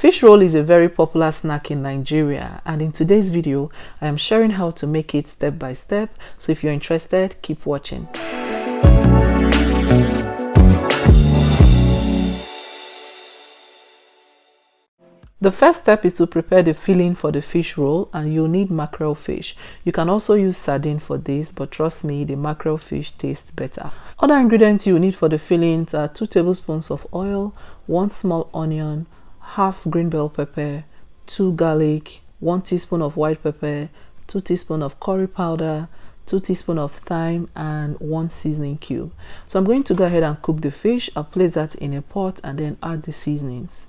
Fish roll is a very popular snack in Nigeria, and in today's video I am sharing how to make it step by step, so if you're interested, keep watching. The first step is to prepare the filling for the fish roll, and you'll need mackerel fish. You can also use sardine for this, but trust me, the mackerel fish tastes better. Other ingredients you need for the fillings are 2 tablespoons of oil, 1 small onion, half green bell pepper, 2 garlic, 1 teaspoon of white pepper, 2 teaspoons of curry powder, 2 teaspoons of thyme, and 1 seasoning cube. So I'm going to go ahead and cook the fish. I'll place that in a pot and then add the seasonings.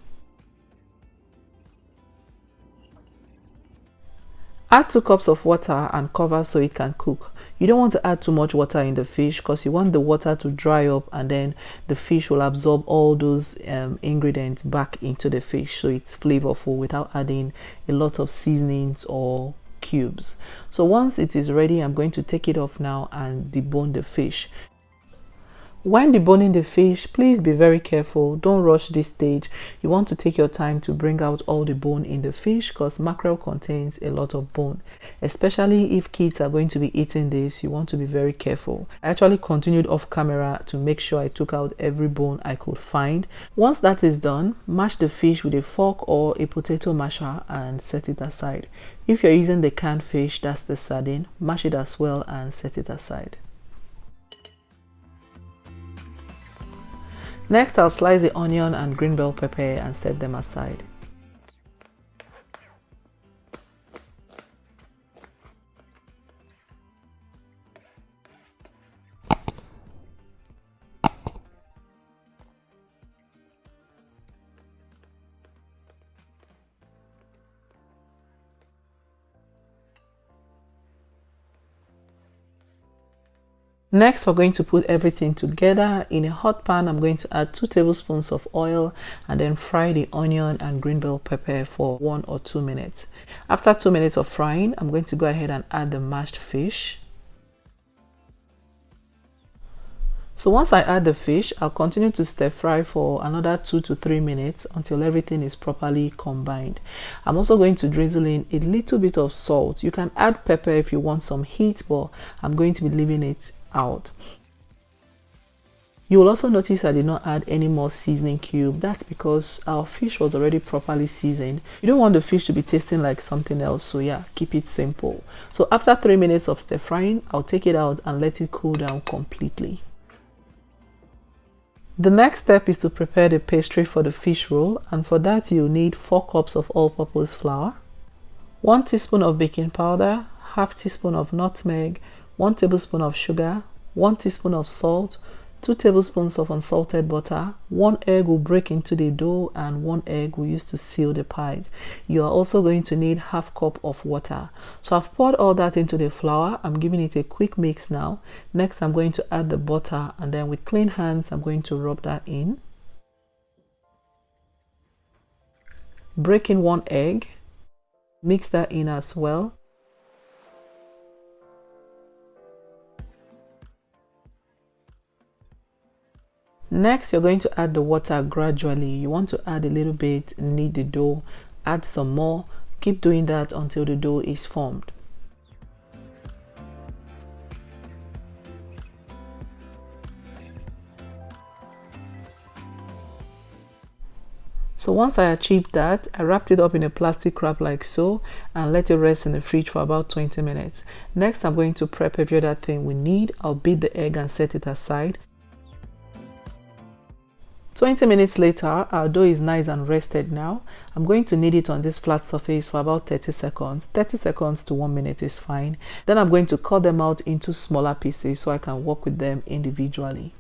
Add 2 cups of water and cover so it can cook. You don't want to add too much water in the fish because you want the water to dry up, and then the fish will absorb all those ingredients back into the fish, so it's flavorful without adding a lot of seasonings or cubes. So once it is ready, I'm going to take it off now and debone the fish. When deboning the fish, please be very careful. Don't rush this stage. You want to take your time to bring out all the bone in the fish because mackerel contains a lot of bone. Especially if kids are going to be eating this, you want to be very careful. I actually continued off camera to make sure I took out every bone I could find. Once that is done, mash the fish with a fork or a potato masher and set it aside. If you're using the canned fish, that's the sardine, mash it as well and set it aside. Next, I'll slice the onion and green bell pepper and set them aside. Next, we're going to put everything together. In a hot pan, I'm going to add 2 tablespoons of oil and then fry the onion and green bell pepper for 1 or 2 minutes. After 2 minutes of frying, I'm going to go ahead and add the mashed fish. So once I add the fish, I'll continue to stir fry for another 2 to 3 minutes until everything is properly combined. I'm also going to drizzle in a little bit of salt. You can add pepper if you want some heat, but I'm going to be leaving it out. You will also notice I did not add any more seasoning cube. That's because our fish was already properly seasoned. You don't want the fish to be tasting like something else, so yeah, keep it simple. So after 3 minutes of stir frying, I'll take it out and let it cool down completely. The next step is to prepare the pastry for the fish roll, and for that you'll need 4 cups of all-purpose flour, 1 teaspoon of baking powder, half teaspoon of nutmeg, 1 tablespoon of sugar, 1 teaspoon of salt, 2 tablespoons of unsalted butter, 1 egg will break into the dough, and 1 egg we use to seal the pies. You are also going to need half cup of water. So I've poured all that into the flour. I'm giving it a quick mix now. Next, I'm going to add the butter, and then with clean hands, I'm going to rub that in. Break in 1 egg, mix that in as well. Next, you're going to add the water gradually. You want to add a little bit, knead the dough, add some more. Keep doing that until the dough is formed. So once I achieved that, I wrapped it up in a plastic wrap like so and let it rest in the fridge for about 20 minutes. Next, I'm going to prep every other thing we need. I'll beat the egg and set it aside. 20 minutes later, our dough is nice and rested now. I'm going to knead it on this flat surface for about 30 seconds. 30 seconds to 1 minute is fine. Then I'm going to cut them out into smaller pieces so I can work with them individually.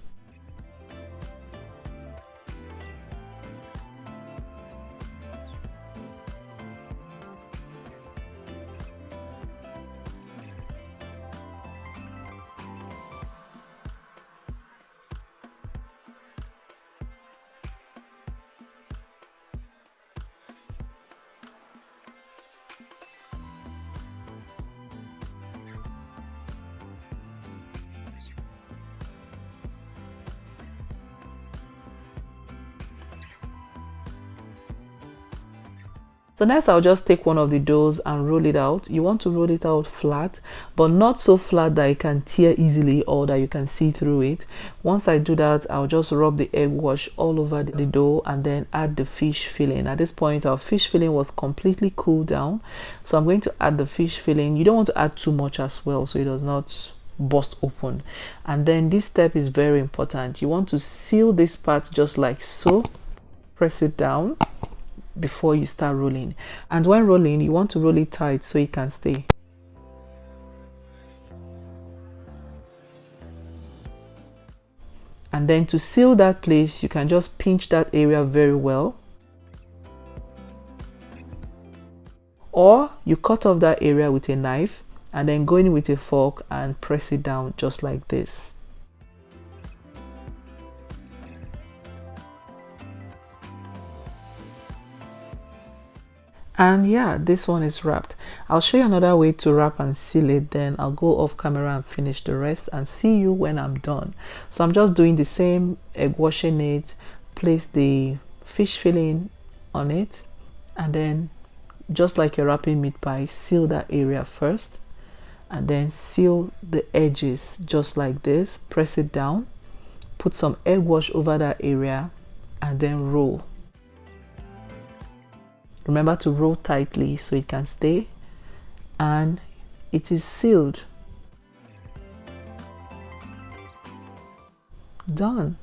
So next I'll just take one of the doughs and roll it out. You want to roll it out flat, but not so flat that it can tear easily or that you can see through it. Once I do that, I'll just rub the egg wash all over the dough and then add the fish filling. At this point, our fish filling was completely cooled down. So I'm going to add the fish filling. You don't want to add too much as well, so it does not burst open. And then this step is very important. You want to seal this part just like so. Press it down before you start rolling, and when rolling you want to roll it tight so it can stay. And then to seal that place, you can just pinch that area very well, or you cut off that area with a knife and then go in with a fork and press it down just like this. And yeah, this one is wrapped. I'll show you another way to wrap and seal it, then I'll go off camera and finish the rest and see you when I'm done. So I'm just doing the same, egg washing it, place the fish filling on it, and then just like you're wrapping meat pie, seal that area first and then seal the edges just like this. Press it down, put some egg wash over that area and then roll. Remember to roll tightly so it can stay, and it is sealed. Done.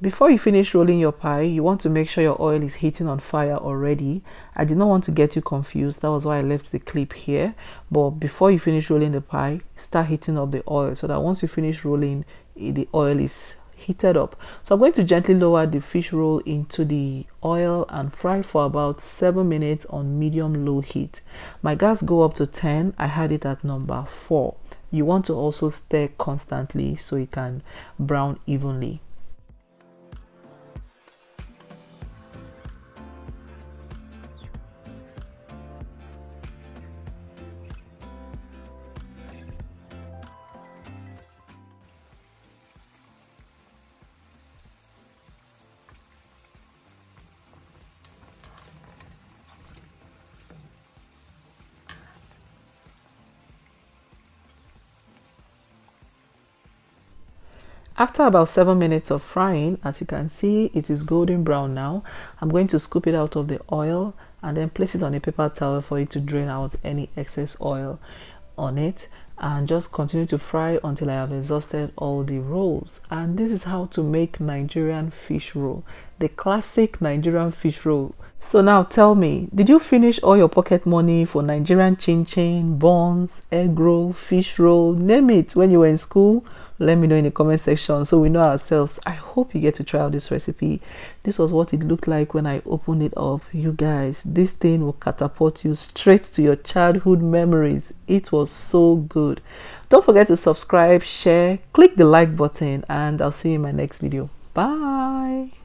Before you finish rolling your pie, you want to make sure your oil is heating on fire already. I did not want to get you confused, that was why I left the clip here. But before you finish rolling the pie, start heating up the oil so that once you finish rolling, the oil is heated up. So I'm going to gently lower the fish roll into the oil and fry for about 7 minutes on medium low heat. My gas go up to 10. I had it at number 4. You want to also stir constantly so it can brown evenly. After about 7 minutes of frying, as you can see, it is golden brown now. I'm going to scoop it out of the oil and then place it on a paper towel for it to drain out any excess oil on it, and just continue to fry until I have exhausted all the rolls. And this is how to make Nigerian fish roll, the classic Nigerian fish roll. So now tell me, did you finish all your pocket money for Nigerian chin chin, buns, egg roll, fish roll, name it, when you were in school? Let me know in the comment section so we know ourselves. I hope you get to try out this recipe. This was what it looked like when I opened it up. You guys, this thing will catapult you straight to your childhood memories. It was so good. Don't forget to subscribe, share, click the like button, and I'll see you in my next video. Bye.